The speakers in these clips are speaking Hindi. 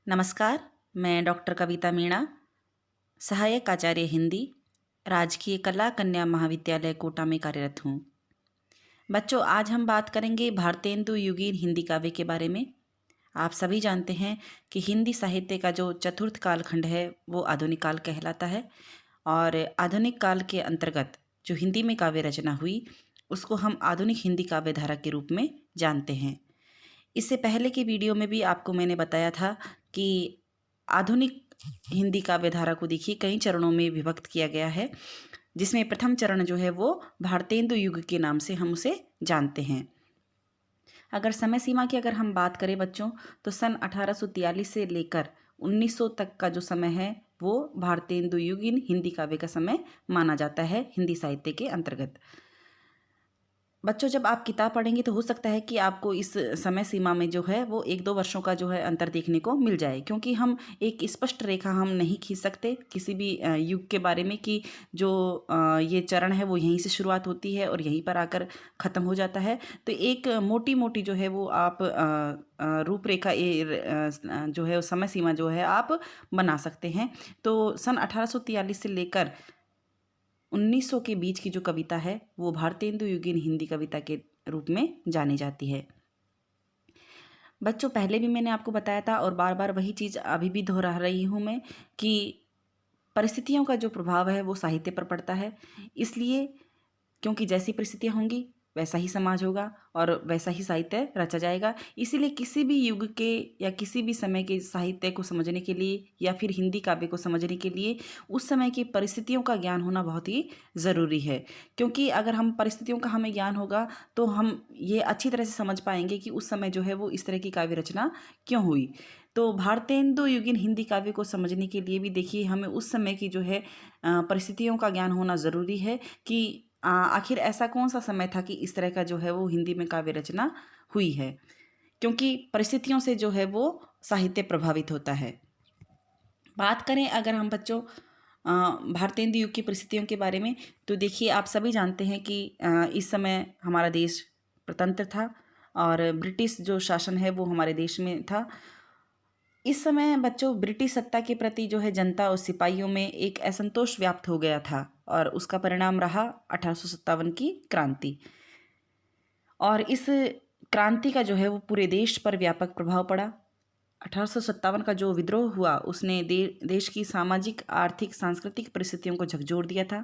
नमस्कार। मैं डॉक्टर कविता मीणा, सहायक आचार्य हिंदी, राजकीय कला कन्या महाविद्यालय कोटा में कार्यरत हूँ। बच्चों, आज हम बात करेंगे भारतेंदु युगीन हिंदी काव्य के बारे में। आप सभी जानते हैं कि हिंदी साहित्य का जो चतुर्थ कालखंड है वो आधुनिक काल कहलाता है और आधुनिक काल के अंतर्गत जो हिंदी में काव्य रचना हुई उसको हम आधुनिक हिंदी काव्य धारा के रूप में जानते हैं। इससे पहले के वीडियो में भी आपको मैंने बताया था कि आधुनिक हिंदी काव्य धारा को देखिए कई चरणों में विभक्त किया गया है, जिसमें प्रथम चरण जो है वो भारतेंदु युग के नाम से हम उसे जानते हैं। अगर समय सीमा की अगर हम बात करें बच्चों, तो सन 1843 से लेकर 1900 तक का जो समय है वो भारतेंदु युगीन हिंदी काव्य का समय माना जाता है हिंदी साहित्य के अंतर्गत। बच्चों, जब आप किताब पढ़ेंगे तो हो सकता है कि आपको इस समय सीमा में जो है वो 1-2 वर्षों का जो है अंतर देखने को मिल जाए, क्योंकि हम एक स्पष्ट रेखा हम नहीं खींच सकते किसी भी युग के बारे में कि जो ये चरण है वो यहीं से शुरुआत होती है और यहीं पर आकर ख़त्म हो जाता है। तो एक मोटी-मोटी जो है वो आप रूपरेखा जो है समय सीमा जो है आप बना सकते हैं। तो सन 1843 से लेकर 1900 के बीच की जो कविता है वो भारतेंदु युगीन हिंदी कविता के रूप में जानी जाती है। बच्चों, पहले भी मैंने आपको बताया था और बार बार वही चीज़ अभी भी दोहरा रही हूँ मैं कि परिस्थितियों का जो प्रभाव है वो साहित्य पर पड़ता है। इसलिए क्योंकि जैसी परिस्थितियाँ होंगी वैसा ही समाज होगा और वैसा ही साहित्य रचा जाएगा। इसीलिए किसी भी युग के या किसी भी समय के साहित्य को समझने के लिए या फिर हिंदी काव्य को समझने के लिए उस समय की परिस्थितियों का ज्ञान होना बहुत ही ज़रूरी है। क्योंकि अगर हम परिस्थितियों का हमें ज्ञान होगा तो हम ये अच्छी तरह से समझ पाएंगे कि उस समय जो है वो इस तरह की काव्य रचना क्यों हुई। तो भारतेंदु युगीन हिंदी काव्य को समझने के लिए भी देखिए हमें उस समय की जो है परिस्थितियों का ज्ञान होना ज़रूरी है कि आखिर ऐसा कौन सा समय था कि इस तरह का जो है वो हिंदी में काव्य रचना हुई है, क्योंकि परिस्थितियों से जो है वो साहित्य प्रभावित होता है। बात करें अगर हम बच्चों भारतेंदु युग की परिस्थितियों के बारे में, तो देखिए आप सभी जानते हैं कि इस समय हमारा देश स्वतंत्र था और ब्रिटिश जो शासन है वो हमारे देश में था। इस समय बच्चों ब्रिटिश सत्ता के प्रति जो है जनता और सिपाहियों में एक असंतोष व्याप्त हो गया था और उसका परिणाम रहा 1857 की क्रांति। और इस क्रांति का जो है वो पूरे देश पर व्यापक प्रभाव पड़ा। 1857 का जो विद्रोह हुआ उसने देश की सामाजिक, आर्थिक, सांस्कृतिक परिस्थितियों को झकझोर दिया था।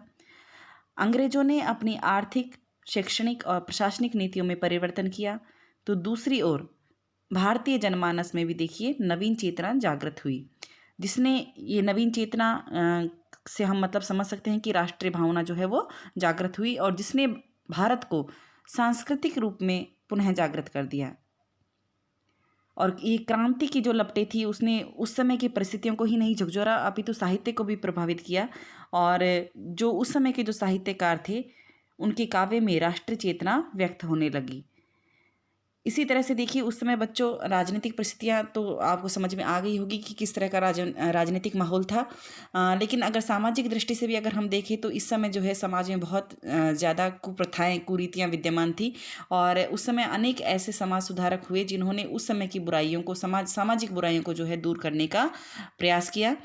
अंग्रेजों ने अपनी आर्थिक, शैक्षणिक और प्रशासनिक नीतियों में परिवर्तन किया, तो दूसरी ओर भारतीय जनमानस में भी देखिए नवीन चेतना जागृत हुई, जिसने ये नवीन चेतना से हम मतलब समझ सकते हैं कि राष्ट्रीय भावना जो है वो जागृत हुई और जिसने भारत को सांस्कृतिक रूप में पुनः जागृत कर दिया। और ये क्रांति की जो लपटें थी उसने उस समय की परिस्थितियों को ही नहीं झकझोरा अपितु साहित्य को भी प्रभावित किया। और जो उस समय के जो साहित्यकार थे उनके काव्य में राष्ट्रीय चेतना व्यक्त होने लगी। इसी तरह से देखिए उस समय बच्चों राजनीतिक परिस्थितियां तो आपको समझ में आ गई होगी कि किस तरह का राजनीतिक माहौल था। लेकिन अगर सामाजिक दृष्टि से भी अगर हम देखें तो इस समय जो है समाज में बहुत ज़्यादा कुप्रथाएं, कुरीतियां विद्यमान थी और उस समय अनेक ऐसे समाज सुधारक हुए जिन्होंने उस समय की बुराइयों को, सामाजिक बुराइयों को जो है दूर करने का प्रयास किया।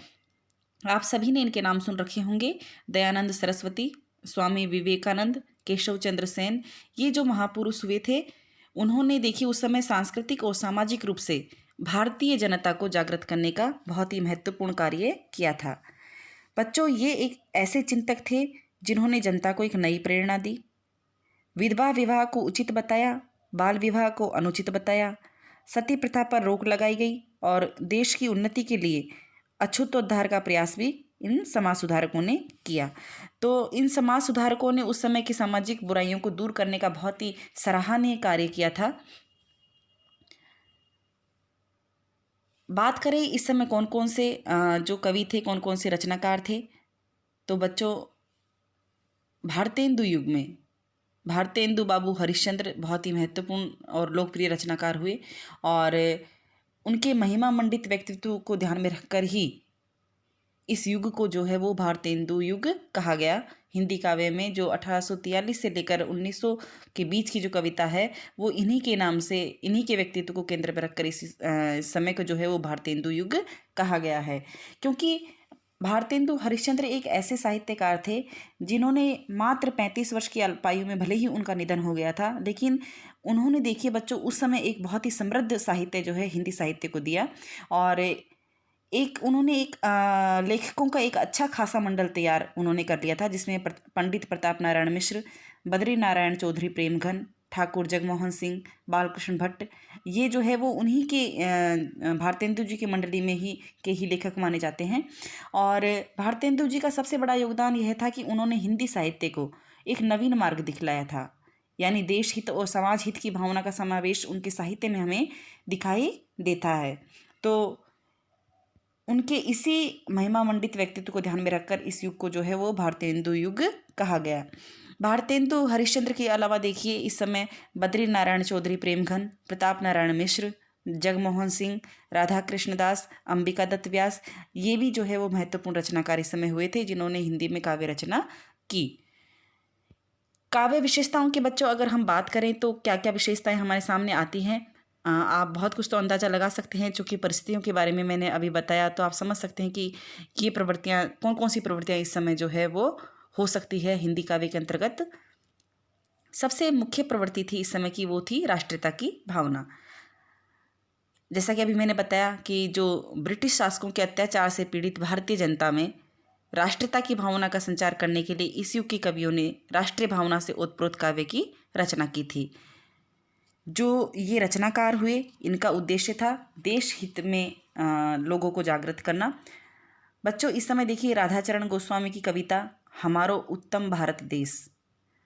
आप सभी ने इनके नाम सुन रखे होंगे, दयानंद सरस्वती, स्वामी विवेकानंद, केशव चंद्र सेन। ये जो महापुरुष हुए थे उन्होंने देखिए उस समय सांस्कृतिक और सामाजिक रूप से भारतीय जनता को जागृत करने का बहुत ही महत्वपूर्ण कार्य किया था। बच्चों, ये एक ऐसे चिंतक थे जिन्होंने जनता को एक नई प्रेरणा दी, विधवा विवाह को उचित बताया, बाल विवाह को अनुचित बताया, सती प्रथा पर रोक लगाई गई और देश की उन्नति के लिए अछूतोद्धार का प्रयास भी इन समाज सुधारकों ने किया। तो इन समाज सुधारकों ने उस समय की सामाजिक बुराइयों को दूर करने का बहुत ही सराहनीय कार्य किया था। बात करें इस समय कौन कौन से जो कवि थे, कौन कौन से रचनाकार थे, तो बच्चों भारतेंदु युग में भारतेंदु बाबू हरिश्चंद्र बहुत ही महत्वपूर्ण और लोकप्रिय रचनाकार हुए और उनके महिमा मंडित व्यक्तित्व को ध्यान में रखकर ही इस युग को जो है वो भारतेंदु युग कहा गया हिंदी काव्य में जो 1843 से लेकर 1900 के बीच की जो कविता है वो इन्हीं के नाम से, इन्हीं के व्यक्तित्व को केंद्र पर रखकर इस समय को जो है वो भारतेंदु युग कहा गया है। क्योंकि भारतेंदु हरिश्चंद्र एक ऐसे साहित्यकार थे जिन्होंने मात्र 35 वर्ष की अल्पायु में, भले ही उनका निधन हो गया था, लेकिन उन्होंने, देखिए बच्चों, उस समय एक बहुत ही समृद्ध साहित्य जो है हिंदी साहित्य को दिया। और उन्होंने लेखकों का एक अच्छा खासा मंडल तैयार उन्होंने कर लिया था, जिसमें पंडित प्रताप नारायण मिश्र, बद्री नारायण चौधरी प्रेमघन, ठाकुर जगमोहन सिंह, बालकृष्ण भट्ट, ये जो है वो उन्हीं के भारतेंदु जी की मंडली में ही लेखक माने जाते हैं। और भारतेंदु जी का सबसे बड़ा योगदान यह था कि उन्होंने हिंदी साहित्य को एक नवीन मार्ग दिखलाया था, यानी देश हित और समाज हित की भावना का समावेश उनके साहित्य में हमें दिखाई देता है। तो उनके इसी महिमा मंडित व्यक्तित्व को ध्यान में रखकर इस युग को जो है वो भारतेंदु युग कहा गया। भारतेंदु हरिश्चंद्र के अलावा देखिए इस समय बद्री नारायण चौधरी प्रेमघन, प्रताप नारायण मिश्र, जगमोहन सिंह, राधा कृष्णदास, अंबिका दत्त व्यास, ये भी जो है वो महत्वपूर्ण रचनाकार इस समय हुए थे जिन्होंने हिंदी में काव्य रचना की। काव्य विशेषताओं के बच्चों अगर हम बात करें तो क्या क्या विशेषताएं हमारे सामने आती हैं, आप बहुत कुछ तो अंदाज़ा लगा सकते हैं। चूँकि परिस्थितियों के बारे में मैंने अभी बताया तो आप समझ सकते हैं कि ये प्रवृत्तियाँ, कौन कौन सी प्रवृत्तियाँ इस समय जो है वो हो सकती है हिंदी काव्य के अंतर्गत। सबसे मुख्य प्रवृत्ति थी इस समय की, वो थी राष्ट्रीयता की भावना। जैसा कि अभी मैंने बताया कि जो ब्रिटिश शासकों के अत्याचार से पीड़ित भारतीय जनता में राष्ट्रीयता की भावना का संचार करने के लिए इस युग के कवियों ने राष्ट्रीय भावना से ओतप्रोत काव्य की रचना की थी। जो ये रचनाकार हुए, इनका उद्देश्य था देश हित में लोगों को जागृत करना। बच्चों इस समय देखिए राधाचरण गोस्वामी की कविता हमारो उत्तम भारत देश,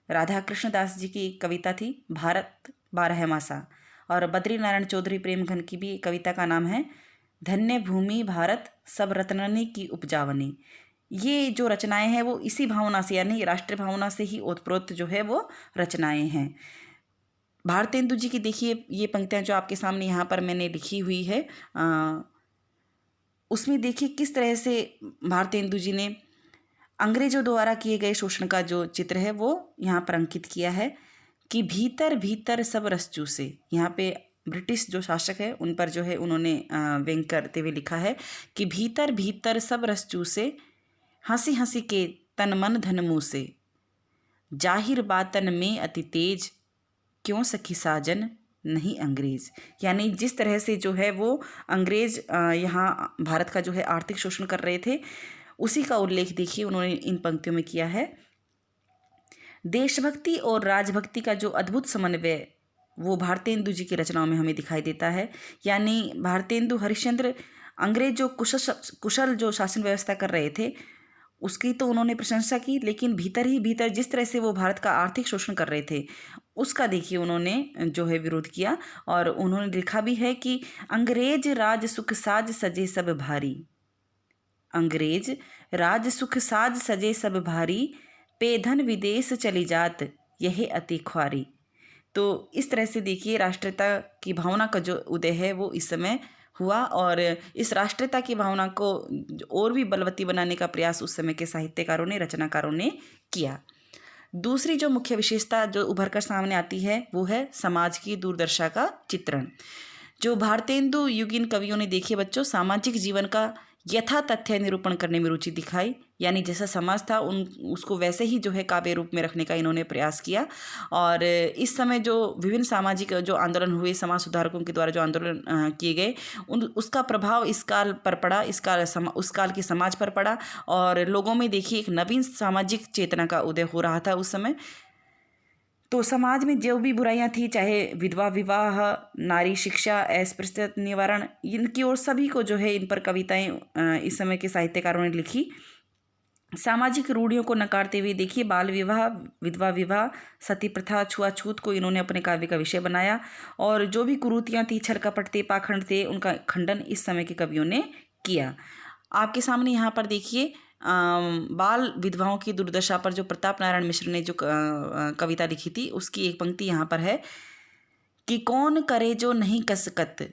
राधा कृष्णदास जी की कविता थी भारत बारह मासा, और बद्री नारायण चौधरी प्रेमघन की भी कविता का नाम है धन्य भूमि भारत सब रत्ननी की उपजावनी। ये जो रचनाएं हैं वो इसी भावना से, यानी राष्ट्रीय भावना से ही ओतप्रोत जो है वो रचनाएं हैं। भारतेंदु जी की देखिए ये पंक्तियाँ जो आपके सामने यहाँ पर मैंने लिखी हुई है, उसमें देखिए किस तरह से भारतेंदु जी ने अंग्रेजों द्वारा किए गए शोषण का जो चित्र है वो यहाँ पर अंकित किया है कि भीतर भीतर सब रस चूसे। यहाँ पे ब्रिटिश जो शासक है उन पर जो है उन्होंने व्यंग करते हुए लिखा है कि भीतर भीतर सब रस चूसे, हंसी हंसी के तन मन धन मुँह से, जाहिर बातन में अति तेज, क्यों सखी साजन नहीं अंग्रेज। यानी जिस तरह से जो है वो अंग्रेज यहाँ भारत का जो है आर्थिक शोषण कर रहे थे, उसी का उल्लेख देखिए उन्होंने इन पंक्तियों में किया है। देशभक्ति और राजभक्ति का जो अद्भुत समन्वय वो भारतेंदु जी की रचनाओं में हमें दिखाई देता है। यानी भारतेंदु हरिश्चंद्र अंग्रेज जो कुशल जो शासन व्यवस्था कर रहे थे उसकी तो उन्होंने प्रशंसा की, लेकिन भीतर ही भीतर जिस तरह से वो भारत का आर्थिक शोषण कर रहे थे उसका देखिए उन्होंने जो है विरोध किया। और उन्होंने लिखा भी है कि अंग्रेज राज सुख साज सजे सब भारी, अंग्रेज राज सुख साज सजे सब भारी, पेधन विदेश चली जात यह अति ख्वारी। तो इस तरह से देखिए राष्ट्रीयता की भावना का जो उदय है वो इस समय हुआ, और इस राष्ट्रीयता की भावना को और भी बलवती बनाने का प्रयास उस समय के साहित्यकारों ने, रचनाकारों ने किया। दूसरी जो मुख्य विशेषता जो उभर कर सामने आती है वो है समाज की दुर्दशा का चित्रण। जो भारतेंदु युगीन कवियों ने देखिए बच्चों सामाजिक जीवन का यथा तथ्य निरूपण करने में रुचि दिखाई, यानी जैसा समाज था उसको वैसे ही जो है काव्य रूप में रखने का इन्होंने प्रयास किया। और इस समय जो विभिन्न सामाजिक जो आंदोलन हुए, समाज सुधारकों के द्वारा जो आंदोलन किए गए उसका प्रभाव इस काल पर पड़ा, उस काल के समाज पर पड़ा, और लोगों में देखिए एक नवीन सामाजिक चेतना का उदय हो रहा था उस समय। तो समाज में जो भी बुराइयां थी, चाहे विधवा विवाह, नारी शिक्षा, अस्पृश्यता निवारण, इनकी ओर सभी को जो है इन पर कविताएं इस समय के साहित्यकारों ने लिखी। सामाजिक रूढ़ियों को नकारते हुए देखिए बाल विवाह, विधवा विवाह, सती प्रथा, छुआछूत को इन्होंने अपने काव्य का विषय बनाया, और जो भी कुरीतियाँ थी, छल कपट थे, पाखंड थे, उनका खंडन इस समय के कवियों ने किया। आपके सामने यहाँ पर देखिए बाल विधवाओं की दुर्दशा पर जो प्रताप नारायण मिश्र ने जो कविता लिखी थी उसकी एक पंक्ति यहाँ पर है कि कौन करे जो नहीं कसकत,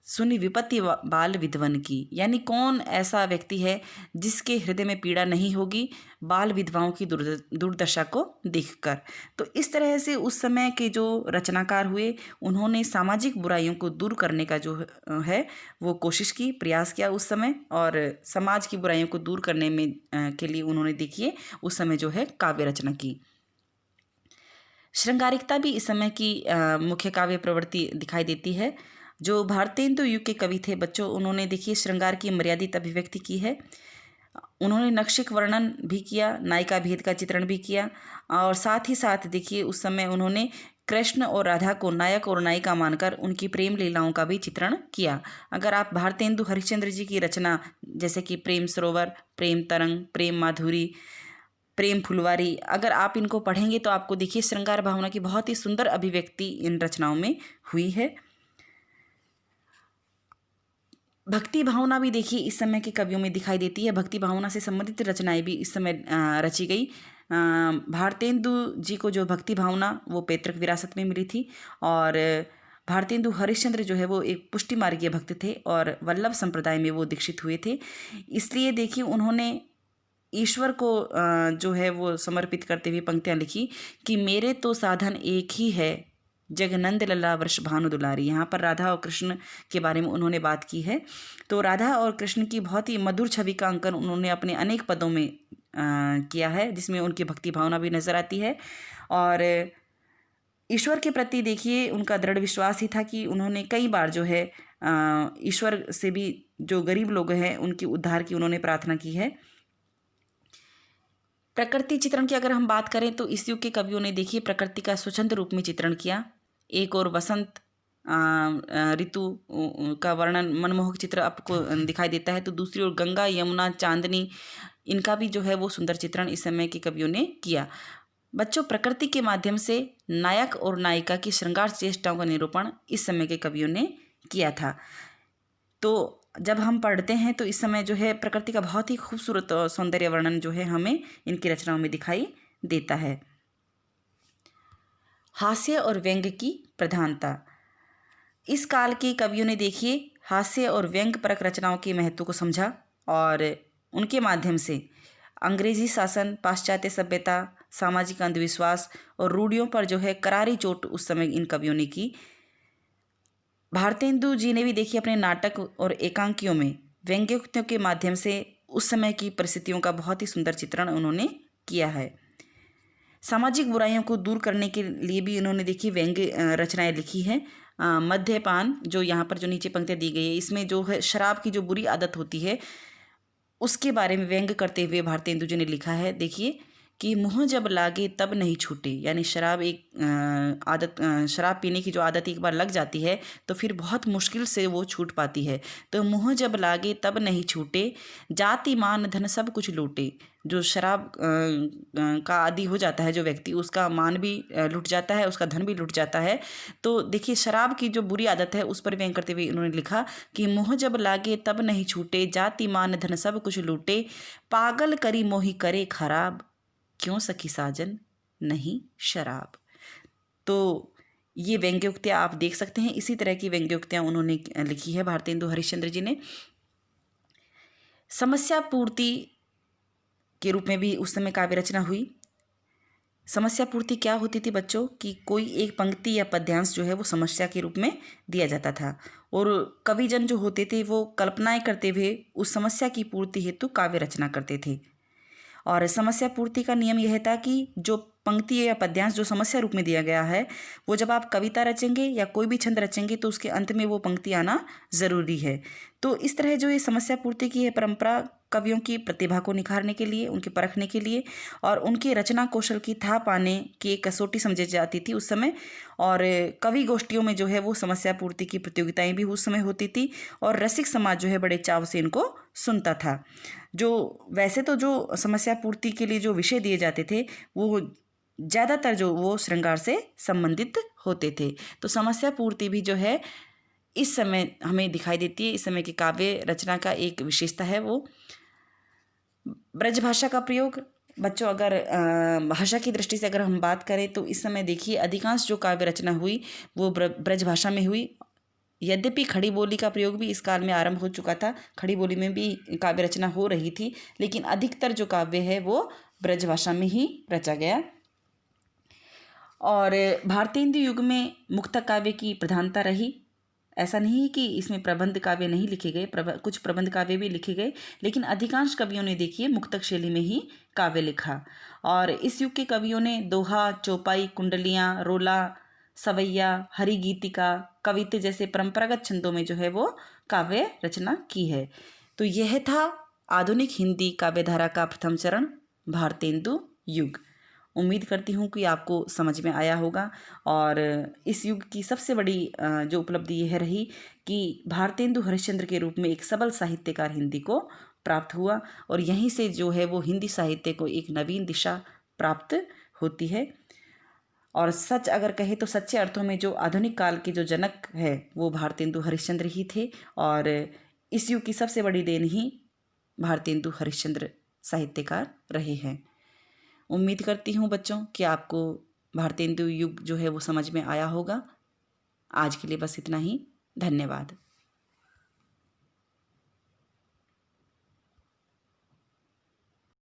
सुनी विपत्ति बाल विधवन की, यानी कौन ऐसा व्यक्ति है जिसके हृदय में पीड़ा नहीं होगी बाल विधवाओं की दुर्दशा को देखकर। तो इस तरह से उस समय के जो रचनाकार हुए, उन्होंने सामाजिक बुराइयों को दूर करने का जो है वो कोशिश की, प्रयास किया उस समय, और समाज की बुराइयों को दूर करने में के लिए उन्होंने देखिए उस समय जो है काव्य रचना की। श्रृंगारिकता भी इस समय की मुख्य काव्य प्रवृत्ति दिखाई देती है। जो भारतेंदु युग के कवि थे बच्चों, उन्होंने देखिए श्रृंगार की मर्यादित अभिव्यक्ति की है। उन्होंने नक्षिक वर्णन भी किया, नायिका भेद का चित्रण भी किया, और साथ ही साथ देखिए उस समय उन्होंने कृष्ण और राधा को नायक और नायिका मानकर उनकी प्रेम लीलाओं का भी चित्रण किया। अगर आप भारतेंदु हरिश्चंद्र जी की रचना जैसे कि प्रेम सरोवर, प्रेम तरंग, प्रेम माधुरी, प्रेम फुलवारी, अगर आप इनको पढ़ेंगे तो आपको देखिए श्रृंगार भावना की बहुत ही सुंदर अभिव्यक्ति इन रचनाओं में हुई है। भक्ति भावना भी देखिए इस समय के कवियों में दिखाई देती है। भक्ति भावना से संबंधित रचनाएं भी इस समय रची गई। भारतेंदु जी को जो भक्ति भावना वो पैतृक विरासत में मिली थी, और भारतेंदु हरिश्चंद्र जो है वो एक पुष्टि मार्गीय भक्त थे और वल्लभ संप्रदाय में वो दीक्षित हुए थे। इसलिए देखिए उन्होंने ईश्वर को जो है वो समर्पित करते हुए पंक्तियाँ लिखी कि मेरे तो साधन एक ही है, जगनंद लला वृष भानु दुलारी। यहाँ पर राधा और कृष्ण के बारे में उन्होंने बात की है। तो राधा और कृष्ण की बहुत ही मधुर छवि का अंकन उन्होंने अपने अनेक पदों में किया है, जिसमें उनकी भक्ति भावना भी नजर आती है। और ईश्वर के प्रति देखिए उनका दृढ़ विश्वास ही था कि उन्होंने कई बार जो है ईश्वर से भी जो गरीब लोग हैं उनकी उद्धार की उन्होंने प्रार्थना की है। प्रकृति चित्रण की अगर हम बात करें तो इस युग के कवियों ने देखिए प्रकृति का स्वच्छंद रूप में चित्रण किया। एक और वसंत ऋतु का वर्णन मनमोहक चित्र आपको दिखाई देता है, तो दूसरी ओर गंगा, यमुना, चांदनी, इनका भी जो है वो सुंदर चित्रण इस समय के कवियों ने किया। बच्चों, प्रकृति के माध्यम से नायक और नायिका की श्रृंगार चेष्टाओं का निरूपण इस समय के कवियों ने किया था। तो जब हम पढ़ते हैं तो इस समय जो है प्रकृति का बहुत ही खूबसूरत सौंदर्य वर्णन जो है हमें इनकी रचनाओं में दिखाई देता है। हास्य और व्यंग्य की प्रधानता। इस काल के कवियों ने देखिए हास्य और व्यंग्य परक रचनाओं के महत्व को समझा, और उनके माध्यम से अंग्रेजी शासन, पाश्चात्य सभ्यता, सामाजिक अंधविश्वास और रूढ़ियों पर जो है करारी चोट उस समय इन कवियों ने की। भारतेंदु जी ने भी देखिए अपने नाटक और एकांकियों में व्यंग्योक्तियों के माध्यम से उस समय की परिस्थितियों का बहुत ही सुंदर चित्रण उन्होंने किया है। सामाजिक बुराइयों को दूर करने के लिए भी उन्होंने देखिए व्यंग्य रचनाएं लिखी हैं। मद्यपान, जो यहाँ पर जो नीचे पंक्तियाँ दी गई है, इसमें जो है शराब की जो बुरी आदत होती है उसके बारे में व्यंग्य करते हुए भारतेंदु जी ने लिखा है। देखिए कि मुँह जब लागे तब नहीं छूटे, यानी शराब एक आदत, शराब पीने की जो आदत एक बार लग जाती है तो फिर बहुत मुश्किल से वो छूट पाती है। तो मुँह जब लागे तब नहीं छूटे, जाति मान धन सब कुछ लूटे। जो शराब का आदी हो जाता है जो व्यक्ति, उसका मान भी लुट जाता है, उसका धन भी लुट जाता है। तो देखिए शराब की जो बुरी आदत है उस पर व्यंग करते हुए उन्होंने लिखा कि मुँह जब लागे तब नहीं छूटे, जाति मान धन सब कुछ लूटे, पागल करी मोही करे खराब, क्यों सखी साजन नहीं शराब। तो ये व्यंग्योक्तियाँ आप देख सकते हैं, इसी तरह की व्यंग्योक्तियाँ उन्होंने लिखी है भारतेंदु हरिश्चंद्र जी ने। समस्या पूर्ति के रूप में भी उस समय काव्य रचना हुई। समस्या पूर्ति क्या होती थी बच्चों, कि कोई एक पंक्ति या पद्यांश जो है वो समस्या के रूप में दिया जाता था, और कविजन जो होते थे वो कल्पनाएं करते हुए उस समस्या की पूर्ति हेतु काव्य रचना करते थे। और समस्या पूर्ति का नियम यह था कि जो पंक्ति या पद्यांश जो समस्या रूप में दिया गया है, वो जब आप कविता रचेंगे या कोई भी छंद रचेंगे तो उसके अंत में वो पंक्ति आना ज़रूरी है। तो इस तरह जो ये समस्या पूर्ति की है परंपरा कवियों की प्रतिभा को निखारने के लिए, उनके परखने के लिए और उनके रचना कौशल की था पाने की एक कसौटी समझी जाती थी उस समय। और कवि गोष्ठियों में जो है वो समस्या पूर्ति की प्रतियोगिताएं भी उस समय होती थी, और रसिक समाज जो है बड़े चाव से इनको सुनता था। जो वैसे तो जो समस्या पूर्ति के लिए जो विषय दिए जाते थे वो ज़्यादातर जो वो श्रृंगार से संबंधित होते थे। तो समस्या पूर्ति भी जो है इस समय हमें दिखाई देती है। इस समय की काव्य रचना का एक विशेषता है वो ब्रज भाषा का प्रयोग। बच्चों, अगर भाषा की दृष्टि से अगर हम बात करें तो इस समय देखिए अधिकांश जो काव्य रचना हुई वो ब्रज भाषा में हुई। यद्यपि खड़ी बोली का प्रयोग भी इस काल में आरंभ हो चुका था, खड़ी बोली में भी काव्य रचना हो रही थी, लेकिन अधिकतर जो काव्य है वो ब्रजभाषा में ही रचा गया। और भारतेंदु युग में मुक्तक काव्य की प्रधानता रही। ऐसा नहीं है कि इसमें प्रबंध काव्य नहीं लिखे गए, कुछ प्रबंध काव्य भी लिखे गए, लेकिन अधिकांश कवियों ने देखिए मुक्तक शैली में ही काव्य लिखा। और इस युग के कवियों ने दोहा, चौपाई, कुंडलियाँ, रोला, सवैया, हरिगीतिका, कवित्त जैसे परंपरागत छंदों में जो है वो काव्य रचना की है। तो यह था आधुनिक हिंदी काव्यधारा का प्रथम चरण, भारतेंदु युग। उम्मीद करती हूँ कि आपको समझ में आया होगा। और इस युग की सबसे बड़ी जो उपलब्धि यह रही कि भारतेंदु हरिश्चंद्र के रूप में एक सबल साहित्यकार हिंदी को प्राप्त हुआ, और यहीं से जो है वो हिंदी साहित्य को एक नवीन दिशा प्राप्त होती है। और सच अगर कहे तो सच्चे अर्थों में जो आधुनिक काल के जो जनक है वो भारतेंदु हरिश्चंद्र ही थे, और इस युग की सबसे बड़ी देन ही भारतेंदु हरिश्चंद्र साहित्यकार रहे हैं। उम्मीद करती हूँ बच्चों कि आपको भारतेंदु युग जो है वो समझ में आया होगा। आज के लिए बस इतना ही। धन्यवाद।